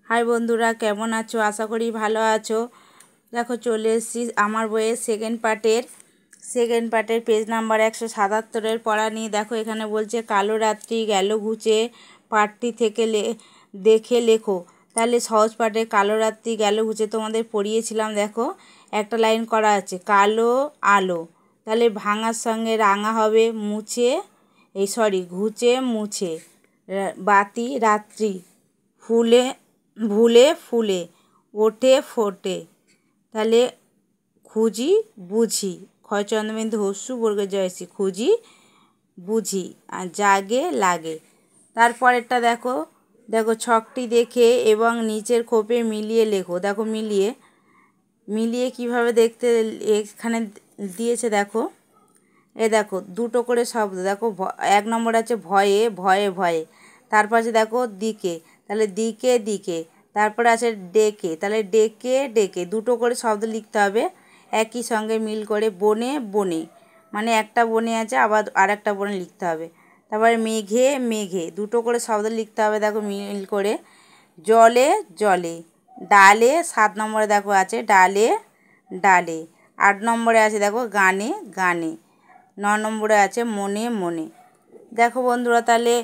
High বন্ধুরা, কেমন আছো? আশা করি ভালো আছো। দেখো চলে এসেছি আমার বইয়ের সেকেন্ড পার্টের পেজ নাম্বার 177 পড়া নিয়ে। দেখো এখানে বলছে কালো রাত্রি গেল ঘুচে, পাঠটি থেকে দেখে লেখো। তাহলে সহজ পাঠে কালো রাত্রি গেল ঘুচে তোমাদের পড়িয়েছিলাম। দেখো একটা লাইন করা আছে, কালো আলো, তাহলে ভাঙার সঙ্গে রাঙা হবে, ঘুচে মুছে, বাতি রাত্রি, ভুলে ফুলে, ওঠে ফোটে, তাহলে খুঁজি বুঝি, ক্ষয়চন্দ্রবিন্দু হস্যু বর্গের জয়সী, খুঁজি বুঝি, আর জাগে লাগে। তারপরেরটা দেখো ছকটি দেখে এবং নিচের খোপে মিলিয়ে লেখো। দেখো মিলিয়ে কিভাবে দেখতে এখানে দিয়েছে। দেখো দেখো দুটো করে শব্দ। দেখো 1 নম্বর আছে ভয়ে ভয়ে ভয়ে, তারপর আছে দেখো দিকে, তাহলে দিকে দিকে, তারপরে আছে ডেকে, তাহলে ডেকে ডেকে, দুটো করে শব্দ লিখতে হবে একই সঙ্গে মিল করে। বনে বনে, মানে একটা বনে আছে, আবার আরেকটা বনে লিখতে হবে। তারপরে মেঘে মেঘে, দুটো করে শব্দ লিখতে হবে দেখো মিল করে। জলে জলে, ডালে 7 নম্বরে দেখো আছে ডালে ডালে, 8 নম্বরে আছে দেখো গানে গানে, 9 নম্বরে আছে মনে মনে। দেখো বন্ধুরা, তাহলে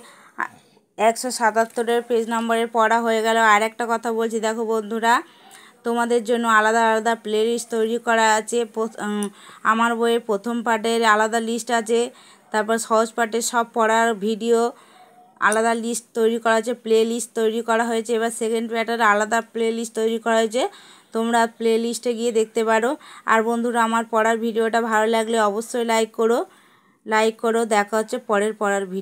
177 পেজ নম্বরের পড়া হয়ে গেল। আর একটা কথা বলছি, দেখো বন্ধুরা, তোমাদের জন্য আলাদা আলাদা প্লেলিস্ট তৈরি করা আছে। আমার বইয়ের প্রথম পার্টের আলাদা লিস্ট আছে, তারপর সহজ পাঠের সব পড়ার ভিডিও আলাদা লিস্ট তৈরি করা আছে, প্লে লিস্ট তৈরি করা হয়েছে। এবার সেকেন্ড পার্টের আলাদা প্লে লিস্ট তৈরি করা হয়েছে, তোমরা প্লে লিস্টে গিয়ে দেখতে পারো। আর বন্ধুরা, আমার পড়ার ভিডিওটা ভালো লাগলে অবশ্যই লাইক করো। দেখা হচ্ছে পরের পড়ার ভিডিও।